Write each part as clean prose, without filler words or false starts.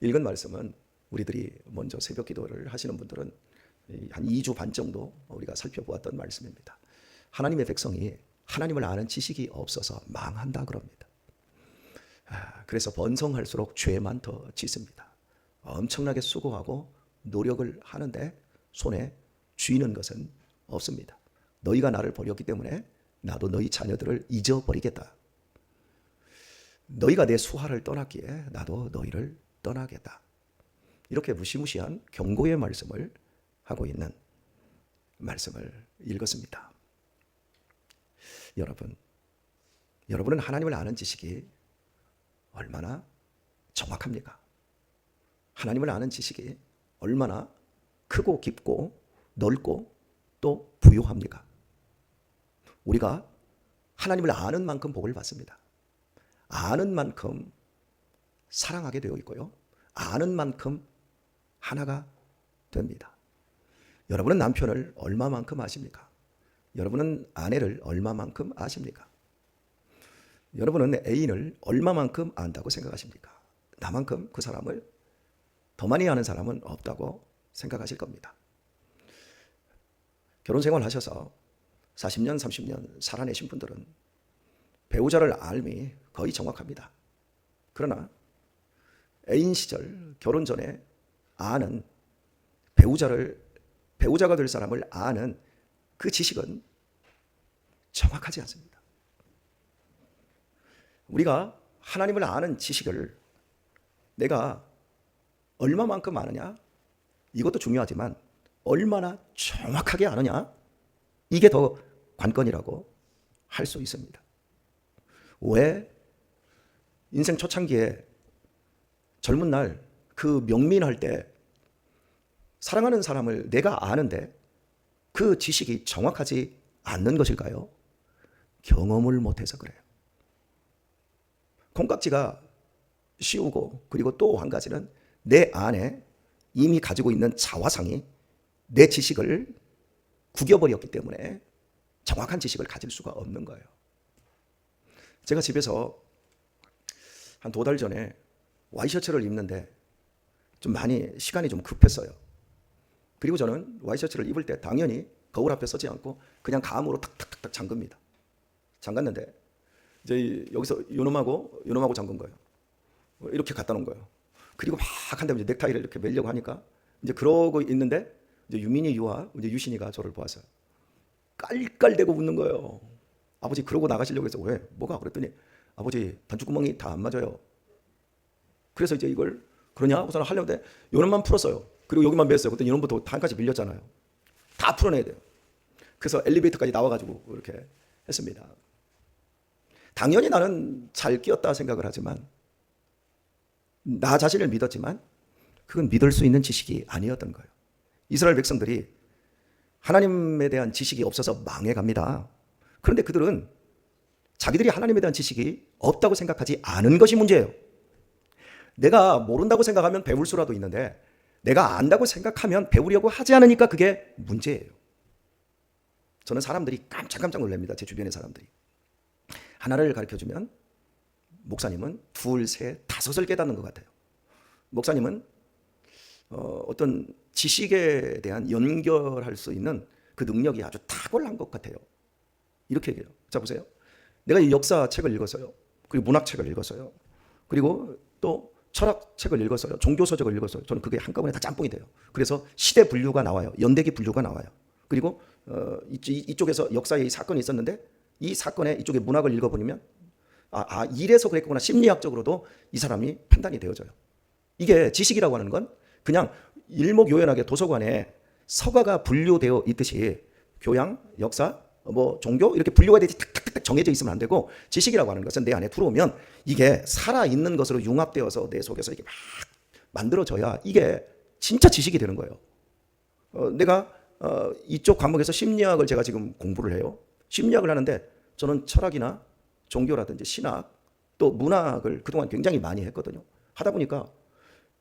읽은 말씀은 우리들이 먼저 새벽 기도를 하시는 분들은 한 2주 반 정도 우리가 살펴보았던 말씀입니다. 하나님의 백성이 하나님을 아는 지식이 없어서 망한다 그럽니다. 그래서 번성할수록 죄만 더 짓습니다. 엄청나게 수고하고 노력을 하는데 손에 쥐는 것은 없습니다. 너희가 나를 버렸기 때문에 나도 너희 자녀들을 잊어버리겠다. 너희가 내 수하를 떠났기에 나도 너희를 떠나겠다. 이렇게 무시무시한 경고의 말씀을 하고 있는 말씀을 읽었습니다. 여러분은 하나님을 아는 지식이 얼마나 정확합니까? 하나님을 아는 지식이 얼마나 크고 깊고 넓고 또 부유합니까? 우리가 하나님을 아는 만큼 복을 받습니다. 아는 만큼 사랑하게 되어 있고요. 아는 만큼 하나가 됩니다. 여러분은 남편을 얼마만큼 아십니까? 여러분은 아내를 얼마만큼 아십니까? 여러분은 애인을 얼마만큼 안다고 생각하십니까? 나만큼 그 사람을 더 많이 아는 사람은 없다고 생각하실 겁니다. 결혼 생활 하셔서 40년, 30년 살아내신 분들은 배우자를 알미 거의 정확합니다. 그러나 애인 시절, 결혼 전에 아는 배우자가 될 사람을 아는 그 지식은 정확하지 않습니다. 우리가 하나님을 아는 지식을 내가 얼마만큼 아느냐? 이것도 중요하지만 얼마나 정확하게 아느냐? 이게 더 관건이라고 할 수 있습니다. 왜 인생 초창기에 젊은 날 그 명민할 때 사랑하는 사람을 내가 아는데 그 지식이 정확하지 않는 것일까요? 경험을 못해서 그래요. 콩깍지가 씌우고 그리고 또 한 가지는 내 안에 이미 가지고 있는 자화상이 내 지식을 구겨버렸기 때문에 정확한 지식을 가질 수가 없는 거예요. 제가 집에서 한 2달 전에 와이셔츠를 입는데 좀 많이 시간이 좀 급했어요. 그리고 저는 와이셔츠를 입을 때 당연히 거울 앞에 서지 않고 그냥 감으로 탁탁탁탁 잠급니다. 잠갔는데 이제 여기서 요놈하고 잠근 거예요. 이렇게 갖다 놓은 거예요. 그리고 막 한다면 이제 넥타이를 이렇게 매려고 하니까 이제 그러고 있는데 이제 유민이 유와 이제 유신이가 저를 보았어요. 깔깔대고 웃는 거예요. 아버지 그러고 나가시려고 해서 왜? 뭐가? 그랬더니 아버지 단추구멍이 다 안 맞아요. 그래서 이제 이걸 그러냐? 우선 하려는데 요놈만 풀었어요. 그리고 여기만 맸어요. 그때 요놈부터 한까지 밀렸잖아요. 다 풀어내야 돼요. 그래서 엘리베이터까지 나와가지고 이렇게 했습니다. 당연히 나는 잘 끼었다 생각을 하지만 나 자신을 믿었지만 그건 믿을 수 있는 지식이 아니었던 거예요. 이스라엘 백성들이 하나님에 대한 지식이 없어서 망해갑니다. 그런데 그들은 자기들이 하나님에 대한 지식이 없다고 생각하지 않은 것이 문제예요. 내가 모른다고 생각하면 배울 수라도 있는데 내가 안다고 생각하면 배우려고 하지 않으니까 그게 문제예요. 저는 사람들이 깜짝깜짝 놀랍니다. 제 주변의 사람들이. 하나를 가르쳐주면 목사님은 2, 3, 5을 깨닫는 것 같아요. 목사님은 어떤 지식에 대한 연결할 수 있는 그 능력이 아주 탁월한 것 같아요. 이렇게 얘기해요. 자 보세요. 내가 이 역사책을 읽었어요. 그리고 문학책을 읽었어요. 그리고 또 철학책을 읽었어요. 종교서적을 읽었어요. 저는 그게 한꺼번에 다 짬뽕이 돼요. 그래서 시대 분류가 나와요. 연대기 분류가 나와요. 그리고 이쪽에서 역사의 사건이 있었는데 이 사건에 이쪽에 문학을 읽어보면 이래서 그랬구나. 심리학적으로도 이 사람이 판단이 되어져요. 이게 지식이라고 하는 건 그냥 일목요연하게 도서관에 서가가 분류되어 있듯이 교양, 역사, 종교 이렇게 분류가 되지 탁탁탁 정해져 있으면 안 되고 지식이라고 하는 것은 내 안에 들어오면 이게 살아있는 것으로 융합되어서 내 속에서 이게 막 만들어져야 이게 진짜 지식이 되는 거예요. 내가 이쪽 과목에서 심리학을 제가 지금 공부를 해요. 심리학을 하는데 저는 철학이나 종교라든지 신학 또 문학을 그동안 굉장히 많이 했거든요. 하다 보니까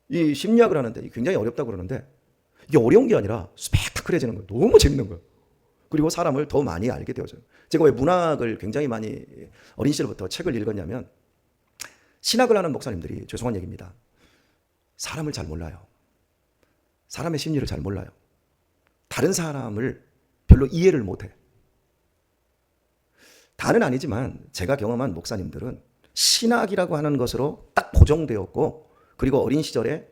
이 심리학을 하는데 굉장히 어렵다고 그러는데 이게 어려운 게 아니라 스펙타클해지는 거예요. 너무 재밌는 거예요. 그리고 사람을 더 많이 알게 되어져요. 제가 왜 문학을 굉장히 많이 어린 시절부터 책을 읽었냐면 신학을 하는 목사님들이 죄송한 얘기입니다. 사람을 잘 몰라요. 사람의 심리를 잘 몰라요. 다른 사람을 별로 이해를 못해. 다는 아니지만 제가 경험한 목사님들은 신학이라고 하는 것으로 딱 고정되었고, 그리고 어린 시절에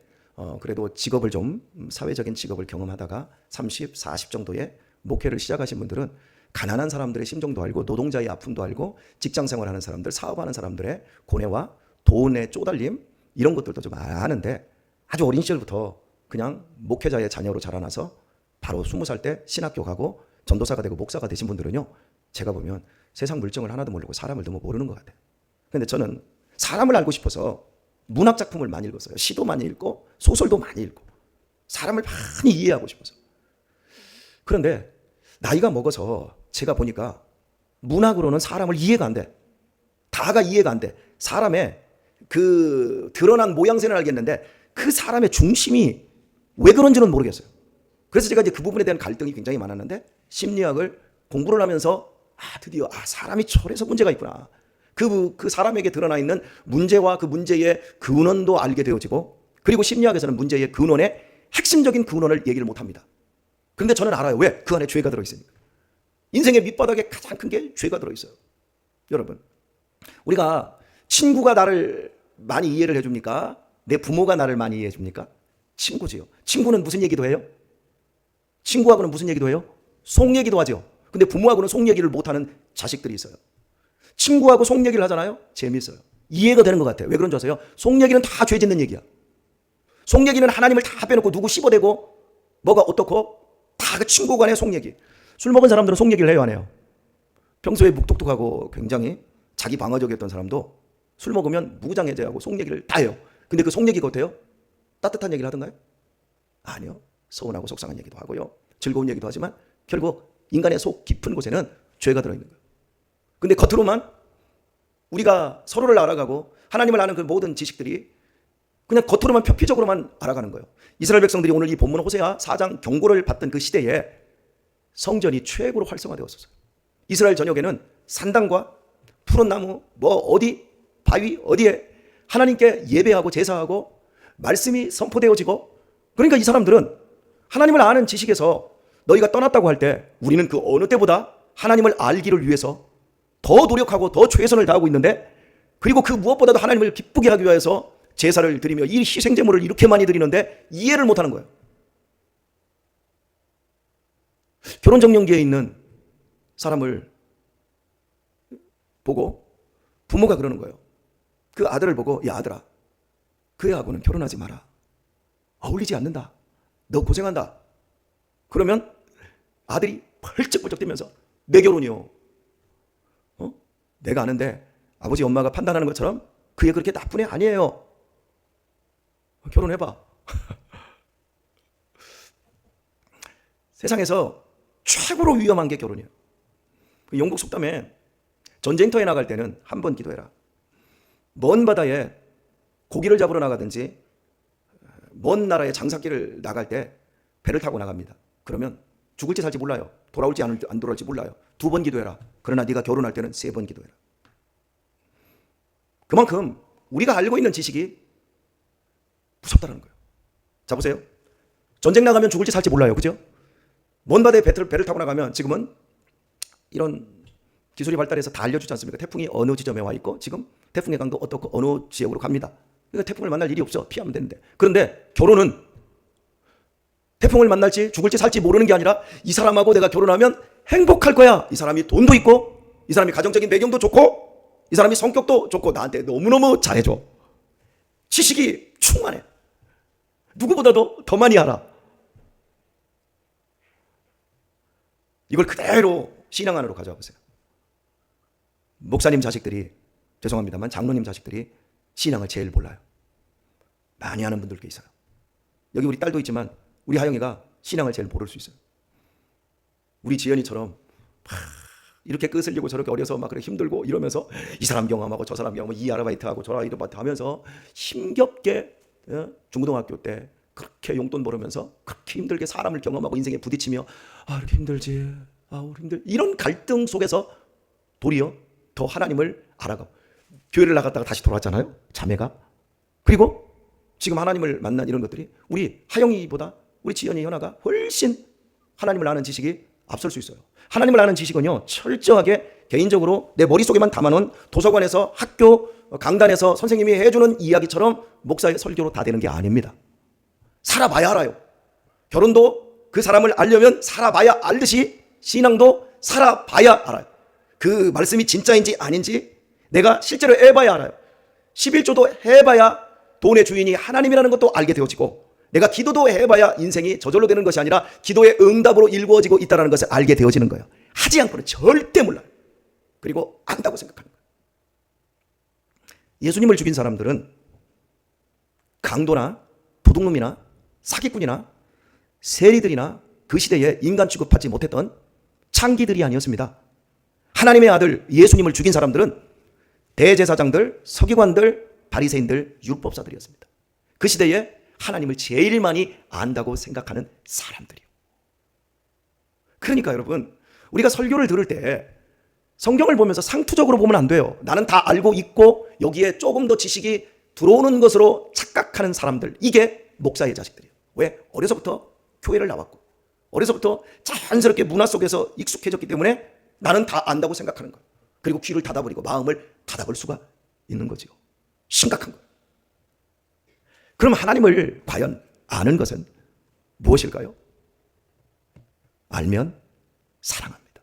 그래도 직업을 좀 사회적인 직업을 경험하다가 30, 40 정도의 목회를 시작하신 분들은 가난한 사람들의 심정도 알고, 노동자의 아픔도 알고, 직장 생활하는 사람들, 사업하는 사람들의 고뇌와 돈의 쪼달림, 이런 것들도 좀 아는데, 아주 어린 시절부터 그냥 목회자의 자녀로 자라나서 바로 20살 때 신학교 가고 전도사가 되고 목사가 되신 분들은요, 제가 보면 세상 물정을 하나도 모르고 사람을 너무 모르는 것 같아요. 그런데 저는 사람을 알고 싶어서 문학 작품을 많이 읽었어요. 시도 많이 읽고 소설도 많이 읽고 사람을 많이 이해하고 싶어서. 그런데 나이가 먹어서 제가 보니까 문학으로는 사람을 이해가 안 돼. 다가 이해가 안 돼. 사람의 그 드러난 모양새는 알겠는데 그 사람의 중심이 왜 그런지는 모르겠어요. 그래서 제가 이제 그 부분에 대한 갈등이 굉장히 많았는데, 심리학을 공부를 하면서 드디어 사람이 저래서 문제가 있구나. 그 사람에게 드러나 있는 문제와 그 문제의 근원도 알게 되어지고, 그리고 심리학에서는 문제의 근원의 핵심적인 근원을 얘기를 못합니다. 그런데 저는 알아요. 왜? 그 안에 죄가 들어있으니까. 인생의 밑바닥에 가장 큰 게 죄가 들어있어요. 여러분, 우리가 친구가 나를 많이 이해를 해줍니까? 내 부모가 나를 많이 이해해 줍니까? 친구지요. 친구는 무슨 얘기도 해요? 친구하고는 무슨 얘기도 해요? 속 얘기도 하죠. 근데 부모하고는 속 얘기를 못하는 자식들이 있어요. 친구하고 속 얘기를 하잖아요. 재미있어요. 이해가 되는 것 같아요. 왜 그런 줄 아세요? 속 얘기는 다 죄 짓는 얘기야. 속 얘기는 하나님을 다 빼놓고 누구 씹어대고 뭐가 어떻고 다 그 친구 간의 속 얘기. 술 먹은 사람들은 속 얘기를 해요, 안 해요? 평소에 묵뚝뚝하고 굉장히 자기 방어적이었던 사람도 술 먹으면 무구장해제하고 속 얘기를 다 해요. 근데 그 속 얘기가 어때요? 따뜻한 얘기를 하던가요? 아니요. 서운하고 속상한 얘기도 하고요. 즐거운 얘기도 하지만 결국 인간의 속 깊은 곳에는 죄가 들어있는 거예요. 근데 겉으로만 우리가 서로를 알아가고 하나님을 아는 그 모든 지식들이 그냥 겉으로만 표피적으로만 알아가는 거예요. 이스라엘 백성들이 오늘 이 본문 호세아 4장 경고를 받던 그 시대에 성전이 최고로 활성화되었었어요. 이스라엘 전역에는 산당과 푸른 나무, 어디, 바위, 어디에 하나님께 예배하고 제사하고 말씀이 선포되어지고, 그러니까 이 사람들은 하나님을 아는 지식에서 너희가 떠났다고 할 때 우리는 그 어느 때보다 하나님을 알기를 위해서 더 노력하고 더 최선을 다하고 있는데, 그리고 그 무엇보다도 하나님을 기쁘게 하기 위해서 제사를 드리며 이 희생제물을 이렇게 많이 드리는데 이해를 못하는 거예요. 결혼정년기에 있는 사람을 보고 부모가 그러는 거예요. 그 아들을 보고, 야 아들아, 그 애하고는 결혼하지 마라. 어울리지 않는다. 너 고생한다. 그러면 아들이 펄쩍펄쩍 뛰면서 내 결혼이요. 내가 아는데 아버지 엄마가 판단하는 것처럼 그애 그렇게 나쁜 애 아니에요. 결혼해봐. 세상에서 최고로 위험한 게 결혼이에요. 영국 속담에 전쟁터에 나갈 때는 한 번 기도해라. 먼 바다에 고기를 잡으러 나가든지 먼 나라의 장사길을 나갈 때 배를 타고 나갑니다. 그러면 죽을지 살지 몰라요. 돌아올지 안 돌아올지 몰라요. 2번 기도해라. 그러나 네가 결혼할 때는 3번 기도해라. 그만큼 우리가 알고 있는 지식이 무섭다는 거예요. 자 보세요. 전쟁 나가면 죽을지 살지 몰라요. 그죠? 먼 바다에 배를 타고 나가면 지금은 이런 기술이 발달해서 다 알려주지 않습니까? 태풍이 어느 지점에 와 있고 지금 태풍의 강도 어떻고 어느 지역으로 갑니다. 그러니까 태풍을 만날 일이 없어. 피하면 되는데. 그런데 결혼은 태풍을 만날지 죽을지 살지 모르는 게 아니라 이 사람하고 내가 결혼하면 행복할 거야. 이 사람이 돈도 있고 이 사람이 가정적인 배경도 좋고 이 사람이 성격도 좋고 나한테 너무너무 잘해줘. 지식이 충만해. 누구보다도 더 많이 알아. 이걸 그대로 신앙 안으로 가져와 보세요. 목사님 자식들이, 죄송합니다만 장로님 자식들이 신앙을 제일 몰라요. 많이 아는 분들도 있어요. 여기 우리 딸도 있지만 우리 하영이가 신앙을 제일 모를 수 있어요. 우리 지연이처럼 이렇게 끄슬리고 저렇게 어려서 막 그렇게 힘들고 이러면서 이 사람 경험하고 저 사람 경험하고 이 아르바이트하고 저 아르바이트 하면서 힘겹게 중고등학교 때 그렇게 용돈 벌으면서 그렇게 힘들게 사람을 경험하고 인생에 부딪히며 이렇게 힘들지, 우리 힘들, 이런 갈등 속에서 도리어 더 하나님을 알아가고 교회를 나갔다가 다시 돌아왔잖아요. 자매가. 그리고 지금 하나님을 만난 이런 것들이 우리 하영이보다 우리 지연이 현아가 훨씬 하나님을 아는 지식이 앞설 수 있어요. 하나님을 아는 지식은요, 철저하게 개인적으로 내 머릿속에만 담아놓은 도서관에서 학교 강단에서 선생님이 해주는 이야기처럼 목사의 설교로 다 되는 게 아닙니다. 살아봐야 알아요. 결혼도 그 사람을 알려면 살아봐야 알듯이 신앙도 살아봐야 알아요. 그 말씀이 진짜인지 아닌지 내가 실제로 해봐야 알아요. 11조도 해봐야 돈의 주인이 하나님이라는 것도 알게 되어지고, 내가 기도도 해봐야 인생이 저절로 되는 것이 아니라 기도의 응답으로 이루어지고 있다는 것을 알게 되어지는 거예요. 하지 않고는 절대 몰라요. 그리고 안다고 생각하는 거예요. 예수님을 죽인 사람들은 강도나 도둑놈이나 사기꾼이나 세리들이나 그 시대에 인간 취급하지 못했던 창기들이 아니었습니다. 하나님의 아들 예수님을 죽인 사람들은 대제사장들, 서기관들, 바리새인들, 율법사들이었습니다. 그 시대에 하나님을 제일 많이 안다고 생각하는 사람들이요. 그러니까 여러분, 우리가 설교를 들을 때 성경을 보면서 상투적으로 보면 안 돼요. 나는 다 알고 있고 여기에 조금 더 지식이 들어오는 것으로 착각하는 사람들, 이게 목사의 자식들이에요. 왜? 어려서부터 교회를 나왔고 어려서부터 자연스럽게 문화 속에서 익숙해졌기 때문에 나는 다 안다고 생각하는 거예요. 그리고 귀를 닫아버리고 마음을 닫아볼 수가 있는 거죠. 심각한 거예요. 그럼 하나님을 과연 아는 것은 무엇일까요? 알면 사랑합니다.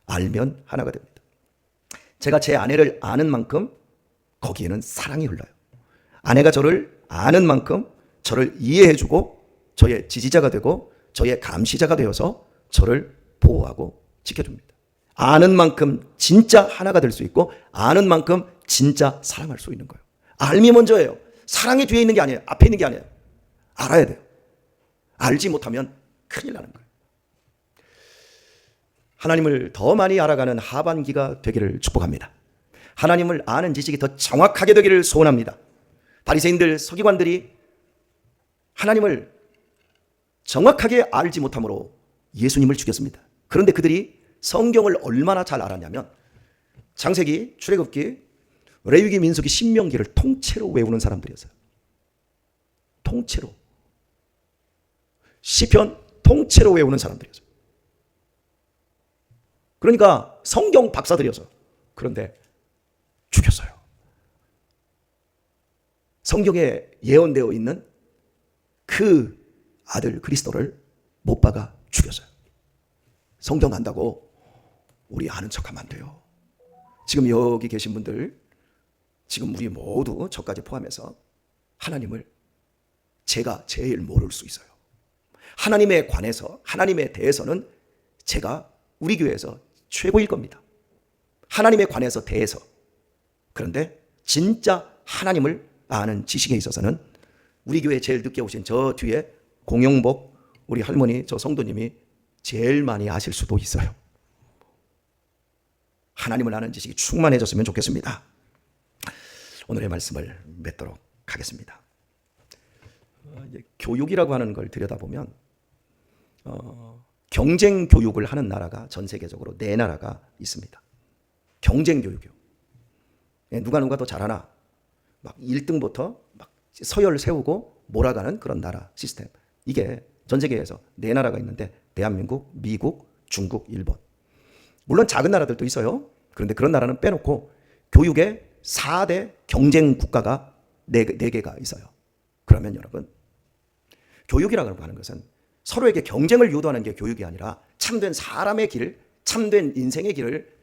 알면 하나가 됩니다. 제가 제 아내를 아는 만큼 거기에는 사랑이 흘러요. 아내가 저를 아는 만큼 저를 이해해주고 저의 지지자가 되고 저의 감시자가 되어서 저를 보호하고 지켜줍니다. 아는 만큼 진짜 하나가 될 수 있고 아는 만큼 진짜 사랑할 수 있는 거예요. 알미 먼저예요. 사랑이 뒤에 있는 게 아니에요. 앞에 있는 게 아니에요. 알아야 돼요. 알지 못하면 큰일 나는 거예요. 하나님을 더 많이 알아가는 하반기가 되기를 축복합니다. 하나님을 아는 지식이 더 정확하게 되기를 소원합니다. 바리새인들, 서기관들이 하나님을 정확하게 알지 못함으로 예수님을 죽였습니다. 그런데 그들이 성경을 얼마나 잘 알았냐면 창세기, 출애굽기, 레위기, 민수기, 신명기를 통째로 외우는 사람들이었어요. 통째로. 시편 통째로 외우는 사람들이었어요. 그러니까 성경 박사들이었어요. 그런데 죽였어요. 성경에 예언되어 있는 그 아들 그리스도를 못 박아 죽였어요. 성경 안다고 우리 아는 척하면 안 돼요. 지금 여기 계신 분들, 지금 우리 모두 저까지 포함해서 하나님을 제가 제일 모를 수 있어요. 하나님에 관해서, 하나님에 대해서는 제가 우리 교회에서 최고일 겁니다. 하나님에 관해서 대해서. 그런데 진짜 하나님을 아는 지식에 있어서는 우리 교회에 제일 늦게 오신 저 뒤에 공영복 우리 할머니, 저 성도님이 제일 많이 아실 수도 있어요. 하나님을 아는 지식이 충만해졌으면 좋겠습니다. 오늘의 말씀을 맺도록 하겠습니다. 교육이라고 하는 걸 들여다보면 경쟁 교육을 하는 나라가 전 세계적으로 4나라가 있습니다. 경쟁 교육이요. 누가 더 잘하나 막 1등부터 막 서열 세우고 몰아가는 그런 나라 시스템. 이게 전 세계에서 4나라가 있는데 대한민국, 미국, 중국, 일본. 물론 작은 나라들도 있어요. 그런데 그런 나라는 빼놓고 교육에 4대 경쟁 국가가 4개가 있어요. 그러면 여러분, 교육이라고 하는 것은 서로에게 경쟁을 유도하는 게 교육이 아니라 참된 사람의 길, 참된 인생의 길을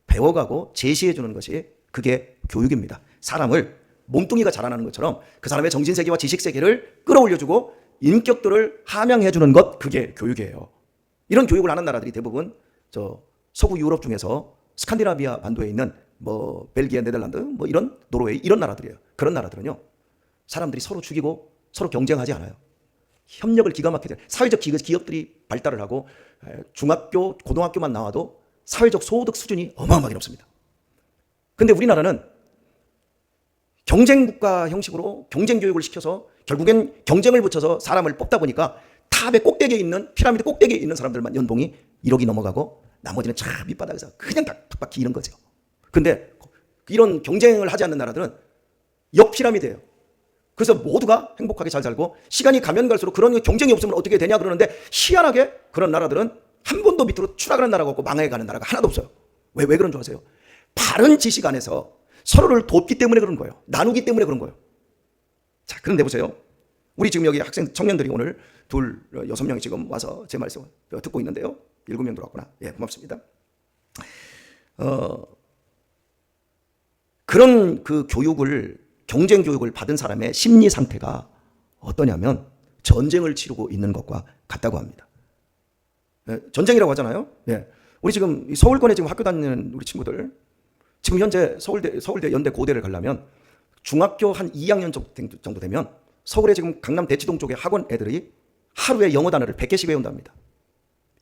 배워가고 제시해 주는 것이 그게 교육입니다. 사람을 몸뚱이가 자라나는 것처럼 그 사람의 정신세계와 지식세계를 끌어올려주고 인격들을 함양해 주는 것, 그게 교육이에요. 이런 교육을 하는 나라들이 대부분 저 서구 유럽 중에서 스칸디나비아 반도에 있는 뭐 벨기에, 네덜란드, 뭐 이런 노르웨이 이런 나라들이에요. 그런 나라들은요, 사람들이 서로 죽이고 서로 경쟁하지 않아요. 협력을 기가 막히게 돼요. 사회적 기업들이 발달을 하고 중학교, 고등학교만 나와도 사회적 소득 수준이 어마어마하게 높습니다. 근데 우리나라는 경쟁국가 형식으로 경쟁교육을 시켜서 결국엔 경쟁을 붙여서 사람을 뽑다 보니까 탑의 꼭대기에 있는, 피라미드 꼭대기에 있는 사람들만 연봉이 1억이 넘어가고 나머지는 참 밑바닥에서 그냥 탁박히 이런 거죠. 근데 이런 경쟁을 하지 않는 나라들은 역피라미드예요. 그래서 모두가 행복하게 잘 살고 시간이 가면 갈수록 그런 경쟁이 없으면 어떻게 되냐 그러는데 희한하게 그런 나라들은 한 번도 밑으로 추락하는 나라가 없고 망해가는 나라가 하나도 없어요. 왜 그런 줄 아세요? 바른 지식 안에서 서로를 돕기 때문에 그런 거예요. 나누기 때문에 그런 거예요. 자, 그런데 보세요. 우리 지금 여기 학생 청년들이 오늘 6명이 지금 와서 제 말씀을 듣고 있는데요. 7명 들어왔구나. 예, 고맙습니다. 그런 그 교육을 경쟁 교육을 받은 사람의 심리 상태가 어떠냐면 전쟁을 치르고 있는 것과 같다고 합니다. 예, 전쟁이라고 하잖아요. 예, 우리 지금 서울권에 지금 학교 다니는 우리 친구들 지금 현재 서울대 연대 고대를 가려면 중학교 한 2학년 정도 되면 서울에 지금 강남 대치동 쪽에 학원 애들이 하루에 영어 단어를 100개씩 외운답니다.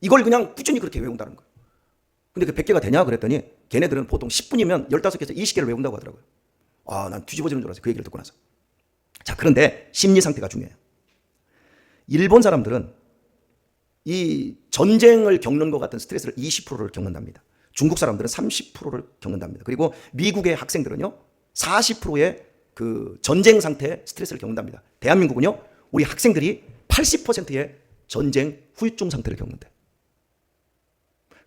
이걸 그냥 꾸준히 그렇게 외운다는 거예요. 근데 그 100개가 되냐 그랬더니 걔네들은 보통 10분이면 15개에서 20개를 외운다고 하더라고요. 아, 난 뒤집어지는 줄 알았어요. 그 얘기를 듣고 나서. 자, 그런데 심리 상태가 중요해요. 일본 사람들은 이 전쟁을 겪는 것 같은 스트레스를 20%를 겪는답니다. 중국 사람들은 30%를 겪는답니다. 그리고 미국의 학생들은요, 40%의 그 전쟁 상태 스트레스를 겪는답니다. 대한민국은요, 우리 학생들이 80%의 전쟁 후유증 상태를 겪는데.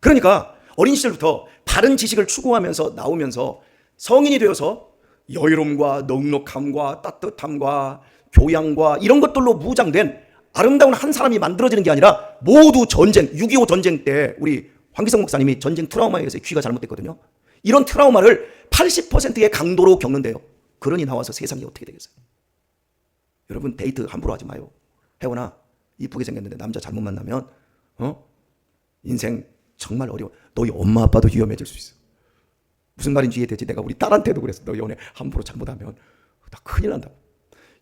그러니까 어린 시절부터 바른 지식을 추구하면서 나오면서 성인이 되어서 여유로움과 넉넉함과 따뜻함과 교양과 이런 것들로 무장된 아름다운 한 사람이 만들어지는 게 아니라 모두 전쟁, 6.25 전쟁 때 우리 황기성 목사님이 전쟁 트라우마에 의해서 귀가 잘못됐거든요. 이런 트라우마를 80%의 강도로 겪는데요. 그러니 나와서 세상이 어떻게 되겠어요? 여러분 데이트 함부로 하지 마요. 혜원아, 이쁘게 생겼는데 남자 잘못 만나면 인생 정말 어려워. 너희 엄마 아빠도 위험해질 수 있어. 무슨 말인지 이해되지? 내가 우리 딸한테도 그랬어. 너 연애 함부로 잘못하면 나 큰일 난다.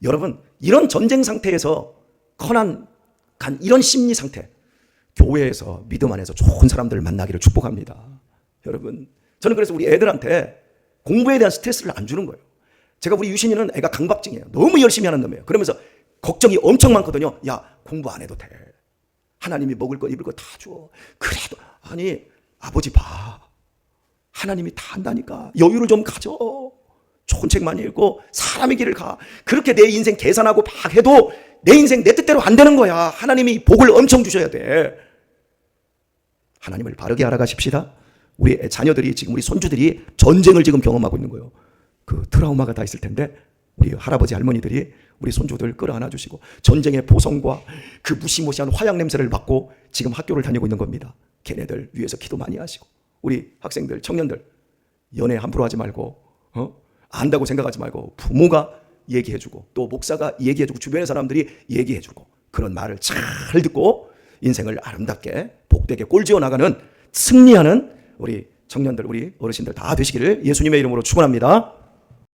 여러분, 이런 전쟁 상태에서 간 이런 심리 상태, 교회에서 믿음 안에서 좋은 사람들을 만나기를 축복합니다. 여러분, 저는 그래서 우리 애들한테 공부에 대한 스트레스를 안 주는 거예요. 제가 우리 유신이는 애가 강박증이에요. 너무 열심히 하는 놈이에요. 그러면서 걱정이 엄청 많거든요. 야, 공부 안 해도 돼. 하나님이 먹을 거 입을 거 다 줘. 그래도 아니 아버지 봐. 하나님이 다 한다니까. 여유를 좀 가져. 좋은 책 많이 읽고 사람의 길을 가. 그렇게 내 인생 계산하고 막 해도 내 인생 내 뜻대로 안 되는 거야. 하나님이 복을 엄청 주셔야 돼. 하나님을 바르게 알아가십시다. 우리 자녀들이 지금 우리 손주들이 전쟁을 지금 경험하고 있는 거예요. 그 트라우마가 다 있을 텐데 우리 할아버지 할머니들이 우리 손주들 끌어안아 주시고 전쟁의 보성과 그 무시무시한 화약 냄새를 맡고 지금 학교를 다니고 있는 겁니다. 걔네들 위해서 기도 많이 하시고 우리 학생들 청년들 연애 함부로 하지 말고 안다고 생각하지 말고 부모가 얘기해주고 또 목사가 얘기해주고 주변의 사람들이 얘기해주고 그런 말을 잘 듣고 인생을 아름답게 복되게 꼴지어 나가는 승리하는 우리 청년들 우리 어르신들 다 되시기를 예수님의 이름으로 축원합니다.